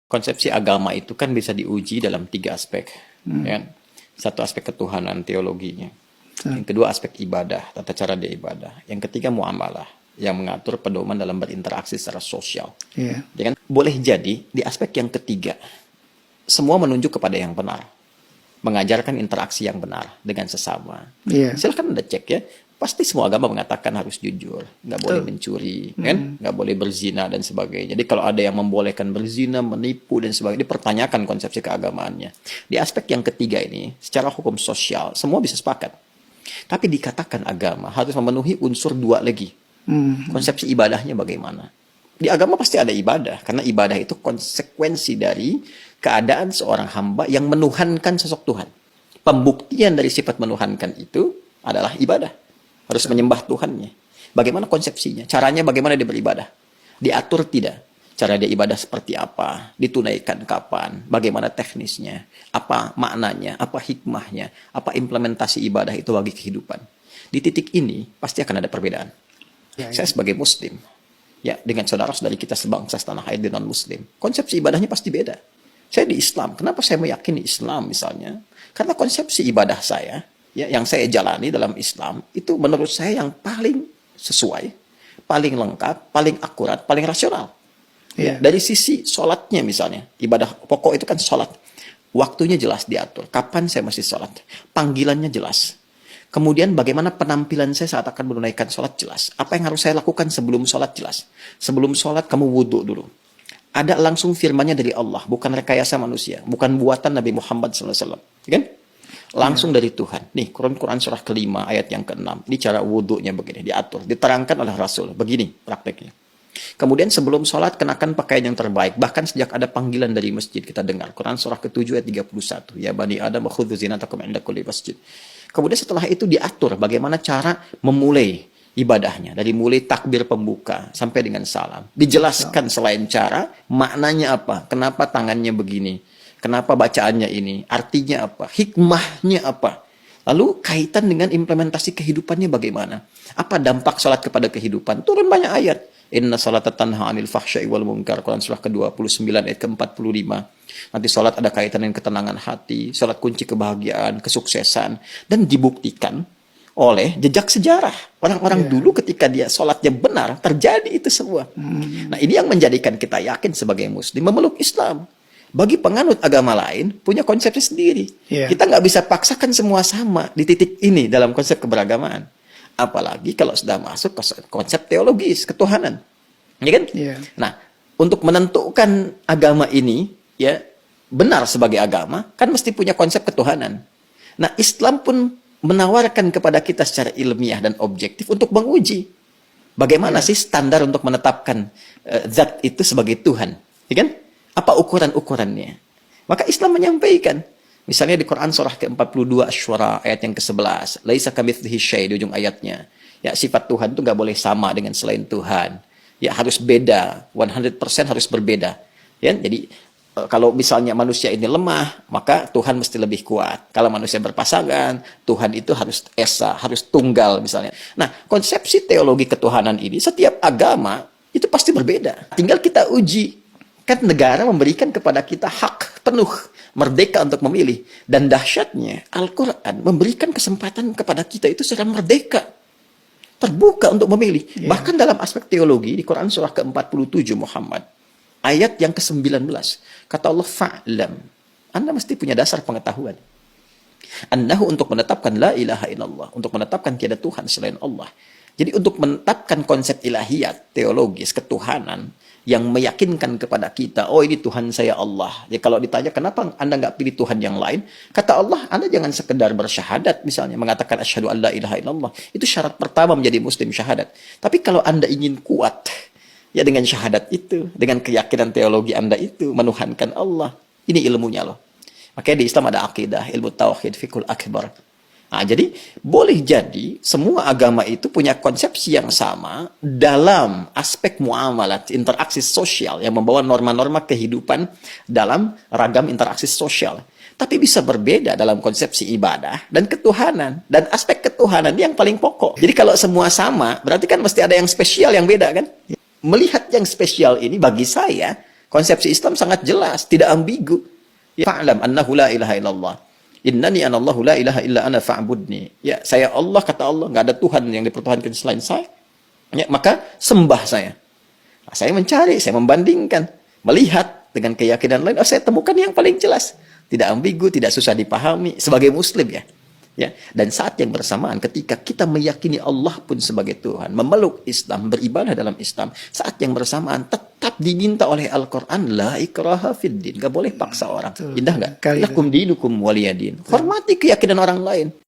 Konsepsi agama itu kan bisa diuji dalam 3 aspek. Ya kan? Satu aspek ketuhanan, teologinya. Yang kedua aspek ibadah, tata cara dia ibadah. Yang ketiga muamalah, yang mengatur pedoman dalam berinteraksi secara sosial. Yeah. Ya kan? Boleh jadi di aspek yang ketiga, semua menunjuk kepada yang benar. Mengajarkan interaksi yang benar dengan sesama. Yeah. Silahkan Anda cek ya. Pasti semua agama mengatakan harus jujur, nggak boleh mencuri, kan? Nggak boleh berzina dan sebagainya. Jadi kalau ada yang membolehkan berzina, menipu dan sebagainya, dipertanyakan konsepsi keagamaannya. Di aspek yang ketiga ini, secara hukum sosial, semua bisa sepakat. Tapi dikatakan agama harus memenuhi unsur 2 lagi. Konsepsi ibadahnya bagaimana? Di agama pasti ada ibadah, karena ibadah itu konsekuensi dari keadaan seorang hamba yang menuhankan sosok Tuhan. Pembuktian dari sifat menuhankan itu adalah ibadah. Harus menyembah Tuhannya. Bagaimana konsepsinya? Caranya bagaimana dia beribadah? Diatur tidak? Cara dia ibadah seperti apa? Ditunaikan kapan? Bagaimana teknisnya? Apa maknanya? Apa hikmahnya? Apa implementasi ibadah itu bagi kehidupan? Di titik ini pasti akan ada perbedaan. Saya sebagai Muslim, ya dengan saudara-saudari kita sebangsa setanah air di non-Muslim, konsepsi ibadahnya pasti beda. Saya di Islam. Kenapa saya meyakini Islam misalnya? Karena konsepsi ibadah saya, ya, yang saya jalani dalam Islam, itu menurut saya yang paling sesuai, paling lengkap, paling akurat, paling rasional. Ya, dari sisi sholatnya misalnya, ibadah pokok itu kan sholat. Waktunya jelas diatur, kapan saya mesti sholat. Panggilannya jelas. Kemudian bagaimana penampilan saya saat akan menunaikan sholat jelas. Apa yang harus saya lakukan sebelum sholat jelas. Sebelum sholat kamu wudhu dulu. Ada langsung firmannya dari Allah, bukan rekayasa manusia, bukan buatan Nabi Muhammad SAW. Kan? Langsung dari Tuhan. Nih, Quran surah ke-5 ayat yang ke-6. Ini cara wudhunya begini, diatur. Diterangkan oleh Rasul. Begini prakteknya. Kemudian sebelum sholat, kenakan pakaian yang terbaik. Bahkan sejak ada panggilan dari masjid, kita dengar. Quran surah ke-7 ayat 31. Ya bani Adam, khudzu zinatakum inda kulli masjid. Kemudian setelah itu diatur bagaimana cara memulai ibadahnya. Dari mulai takbir pembuka sampai dengan salam. Dijelaskan selain cara, maknanya apa. Kenapa tangannya begini. Kenapa bacaannya ini? Artinya apa? Hikmahnya apa? Lalu kaitan dengan implementasi kehidupannya bagaimana? Apa dampak sholat kepada kehidupan? Turun banyak ayat. Inna salata tanha 'anil fahsya'i wal munkar. Quran surah ke-29 ayat ke-45. Nanti sholat ada kaitan dengan ketenangan hati, sholat kunci kebahagiaan, kesuksesan, dan dibuktikan oleh jejak sejarah. Orang-orang dulu ketika dia sholatnya benar, terjadi itu semua. Nah, ini yang menjadikan kita yakin sebagai Muslim memeluk Islam. Bagi penganut agama lain, punya konsepnya sendiri. Kita nggak bisa paksakan semua sama di titik ini dalam konsep keberagamaan. Apalagi kalau sudah masuk ke konsep teologis, ketuhanan. Ya kan? Nah, untuk menentukan agama ini, ya benar sebagai agama, kan mesti punya konsep ketuhanan. Nah, Islam pun menawarkan kepada kita secara ilmiah dan objektif untuk menguji. Bagaimana sih standar untuk menetapkan zat itu sebagai Tuhan. Ya kan? Apa ukuran-ukurannya? Maka Islam menyampaikan. Misalnya di Quran surah ke-42 Asy-Syura ayat yang ke-11. Laisa kamitslihi syai' di ujung ayatnya. Ya, sifat Tuhan itu nggak boleh sama dengan selain Tuhan. Ya, harus beda. 100% harus berbeda. Ya, jadi kalau misalnya manusia ini lemah, maka Tuhan mesti lebih kuat. Kalau manusia berpasangan, Tuhan itu harus esa, harus tunggal misalnya. Nah, konsepsi teologi ketuhanan ini, setiap agama itu pasti berbeda. Tinggal kita uji. Kan negara memberikan kepada kita hak penuh, merdeka untuk memilih. Dan dahsyatnya, Al-Quran memberikan kesempatan kepada kita itu secara merdeka. Terbuka untuk memilih. Bahkan dalam aspek teologi, di Quran surah ke-47 Muhammad, ayat yang ke-19, kata Allah, fa'lam. Anda mesti punya dasar pengetahuan. Annahu untuk menetapkan la ilaha illallah, untuk menetapkan tiada Tuhan selain Allah. Jadi untuk menetapkan konsep ilahiyat, teologis, ketuhanan, yang meyakinkan kepada kita, oh ini Tuhan saya Allah. Ya kalau ditanya, kenapa Anda nggak pilih Tuhan yang lain? Kata Allah, Anda jangan sekedar bersyahadat, misalnya, mengatakan asyhadu an la ilaha illallah. Itu syarat pertama menjadi Muslim, syahadat. Tapi kalau Anda ingin kuat, ya dengan syahadat itu, dengan keyakinan teologi Anda itu, menuhankan Allah. Ini ilmunya loh. Makanya di Islam ada akidah, ilmu tauhid, fikul akbar. Nah, jadi boleh jadi semua agama itu punya konsepsi yang sama dalam aspek muamalat, interaksi sosial yang membawa norma-norma kehidupan dalam ragam interaksi sosial. Tapi bisa berbeda dalam konsepsi ibadah dan ketuhanan. Dan aspek ketuhanan yang paling pokok. Jadi kalau semua sama, berarti kan mesti ada yang spesial yang beda kan? Melihat yang spesial ini bagi saya, Konsepsi Islam sangat jelas, tidak ambigu. Ya, fa'lam annahu la ilaha illallah. Innani anallahu la ilaha illa ana fa'budni. Ya, saya Allah, kata Allah, nggak ada Tuhan yang dipertuhankan selain saya. Ya, maka sembah saya. Nah, saya mencari, saya membandingkan, melihat dengan keyakinan lain, saya temukan yang paling jelas. Tidak ambigu, tidak susah dipahami sebagai muslim ya. Ya, dan saat yang bersamaan ketika kita meyakini Allah pun sebagai Tuhan, memeluk Islam, beribadah dalam Islam, saat yang bersamaan tetap diminta oleh Al-Quran, la ikraha fid din, gak boleh paksa orang. Indah nggak? Lakum dinukum waliyadin. Hormati keyakinan orang lain.